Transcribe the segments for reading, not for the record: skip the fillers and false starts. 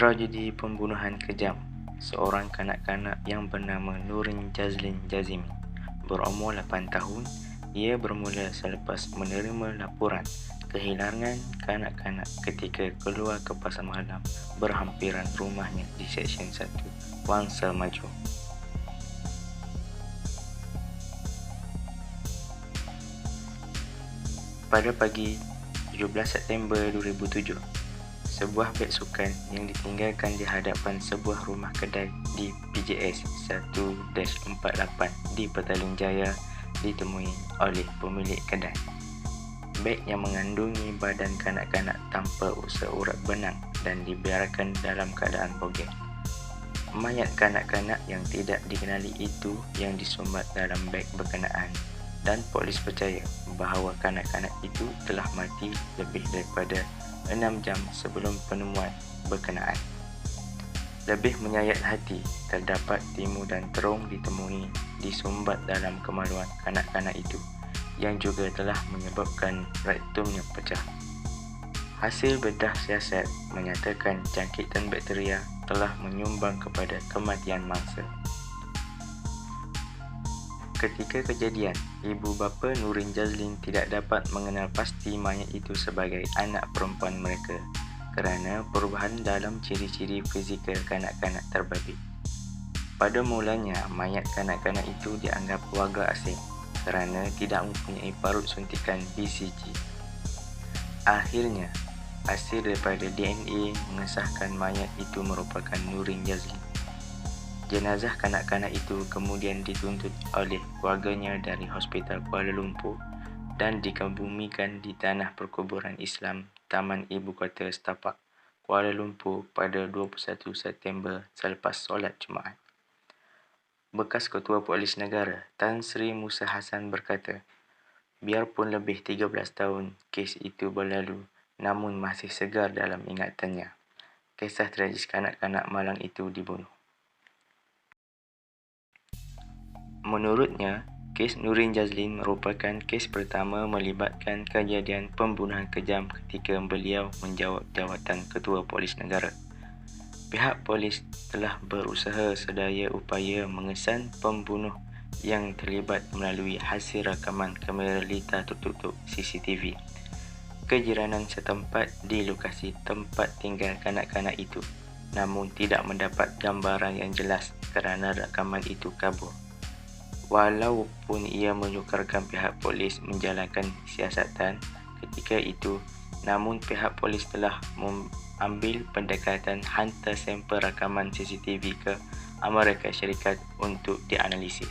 Tragedi pembunuhan kejam seorang kanak-kanak yang bernama Nurin Jazlin Jazimi berumur 8 tahun. Ia bermula selepas menerima laporan kehilangan kanak-kanak ketika keluar ke pasar malam berhampiran rumahnya di Seksyen 1, Wangsa Maju. Pada pagi 17 September 2007, sebuah beg sukan yang ditinggalkan di hadapan sebuah rumah kedai di PJS 1-48 di Petaling Jaya ditemui oleh pemilik kedai. Beg yang mengandungi badan kanak-kanak tanpa seurat benang dan dibiarkan dalam keadaan bogel. Mayat kanak-kanak yang tidak dikenali itu yang disumbat dalam beg berkenaan, dan polis percaya bahawa kanak-kanak itu telah mati lebih daripada 6 jam sebelum penemuan berkenaan. Lebih menyayat hati, terdapat timu dan terung ditemui disumbat dalam kemaluan kanak-kanak itu yang juga telah menyebabkan rektumnya pecah. Hasil bedah siasat menyatakan jangkitan bakteria telah menyumbang kepada kematian mangsa. Ketika kejadian, ibu bapa Nurin Jazlin tidak dapat mengenal pasti mayat itu sebagai anak perempuan mereka kerana perubahan dalam ciri-ciri fizikal kanak-kanak terbabit. Pada mulanya, mayat kanak-kanak itu dianggap warga asing kerana tidak mempunyai parut suntikan BCG. Akhirnya, hasil daripada DNA mengesahkan mayat itu merupakan Nurin Jazlin. Jenazah kanak-kanak itu kemudian dituntut oleh keluarganya dari Hospital Kuala Lumpur dan dikebumikan di tanah perkuburan Islam Taman Ibu Kota Setapak, Kuala Lumpur pada 21 September selepas solat Jumaat. Bekas Ketua Polis Negara Tan Sri Musa Hassan berkata, biarpun lebih 13 tahun kes itu berlalu, namun masih segar dalam ingatannya. Kisah tragis kanak-kanak malang itu dibunuh. Menurutnya, kes Nurin Jazlin merupakan kes pertama melibatkan kejadian pembunuhan kejam ketika beliau menjawab jawatan Ketua Polis Negara. Pihak polis telah berusaha sedaya upaya mengesan pembunuh yang terlibat melalui hasil rakaman kamera litar tertutup CCTV kejiranan setempat di lokasi tempat tinggal kanak-kanak itu, namun tidak mendapat gambaran yang jelas kerana rakaman itu kabur. Walaupun ia menyukarkan pihak polis menjalankan siasatan ketika itu, namun pihak polis telah mengambil pendekatan hantar sampel rakaman CCTV ke Amerika Syarikat untuk dianalisis.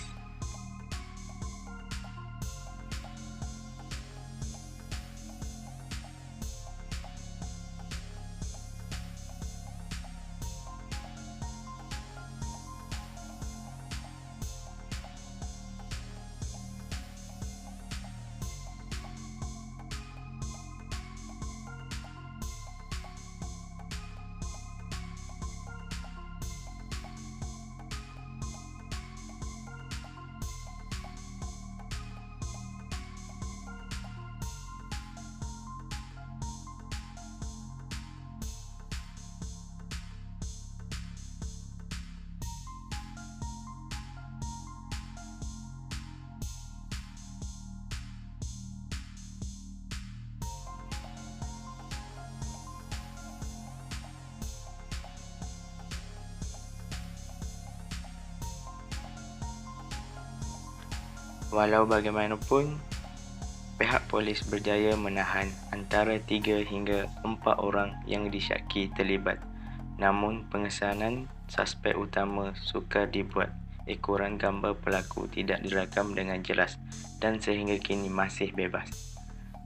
Walau bagaimanapun, pihak polis berjaya menahan antara 3 hingga 4 orang yang disyaki terlibat. Namun, pengesanan suspek utama sukar dibuat. Ekoran gambar pelaku tidak dirakam dengan jelas dan sehingga kini masih bebas.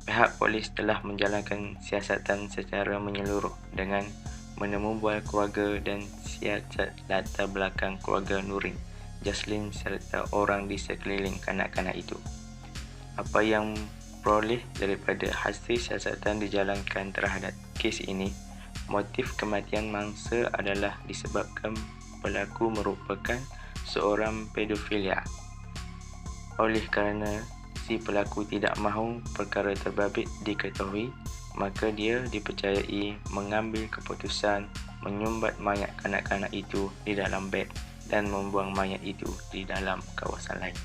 Pihak polis telah menjalankan siasatan secara menyeluruh dengan menemubual keluarga dan siasat latar belakang keluarga Nurin Jazlin serta orang di sekeliling kanak-kanak itu. Apa yang peroleh daripada hasil siasatan dijalankan terhadap kes ini, motif kematian mangsa adalah disebabkan pelaku merupakan seorang pedofilia. Oleh kerana si pelaku tidak mahu perkara terbabit diketahui, maka dia dipercayai mengambil keputusan menyumbat mayat kanak-kanak itu di dalam beg dan membuang mayat itu di dalam kawasan lain.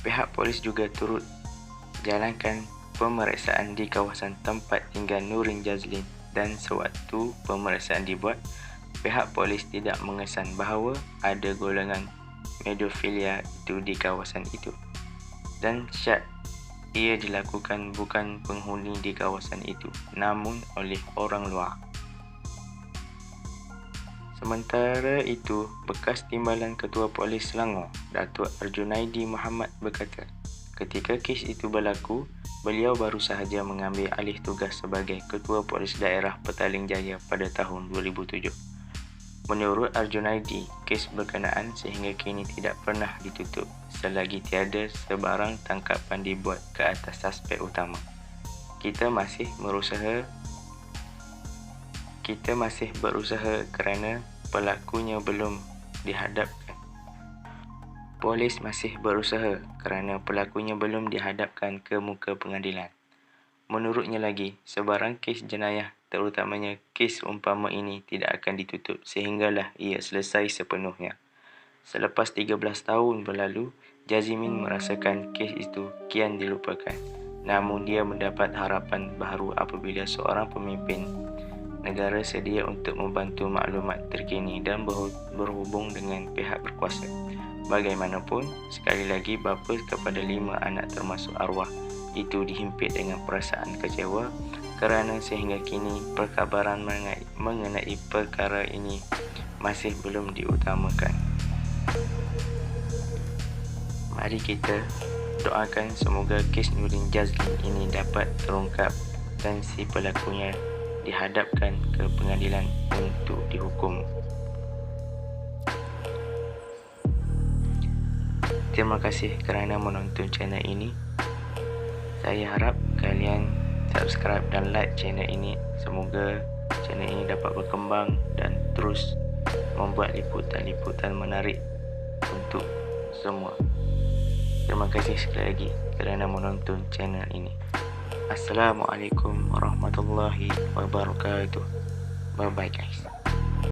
Pihak polis juga turut jalankan pemeriksaan di kawasan tempat tinggal Nurin Jazlin, dan sewaktu pemeriksaan dibuat, pihak polis tidak mengesan bahawa ada golongan pedofilia itu di kawasan itu, dan syak ia dilakukan bukan penghuni di kawasan itu, namun oleh orang luar. Sementara itu, bekas Timbalan Ketua Polis Selangor, Datuk Arjunaidi Muhammad berkata, ketika kes itu berlaku, beliau baru sahaja mengambil alih tugas sebagai Ketua Polis Daerah Petaling Jaya pada tahun 2007. Menurut Arjunaidi, kes berkenaan sehingga kini tidak pernah ditutup selagi tiada sebarang tangkapan dibuat ke atas suspek utama. Kita masih berusaha kerana pelakunya belum dihadapkan. Polis masih berusaha kerana pelakunya belum dihadapkan ke muka pengadilan. Menurutnya lagi, sebarang kes jenayah terutamanya kes umpama ini tidak akan ditutup sehinggalah ia selesai sepenuhnya. Selepas 13 tahun berlalu, Jazimin merasakan kes itu kian dilupakan. Namun dia mendapat harapan baharu apabila seorang pemimpin negara sedia untuk membantu maklumat terkini dan berhubung dengan pihak berkuasa. Bagaimanapun, sekali lagi bapa kepada 5 anak termasuk arwah itu dihimpit dengan perasaan kecewa kerana sehingga kini perkabaran mengenai perkara ini masih belum diutamakan. Mari kita doakan semoga kes Nurin Jazlin ini dapat terungkap dan si pelakunya dihadapkan ke pengadilan untuk dihukum. Terima kasih kerana menonton channel ini. Saya harap kalian subscribe dan like channel ini. Semoga channel ini dapat berkembang dan terus membuat liputan-liputan menarik untuk semua. Terima kasih sekali lagi kerana menonton channel ini. Assalamualaikum warahmatullahi wabarakatuh. Bye bye guys.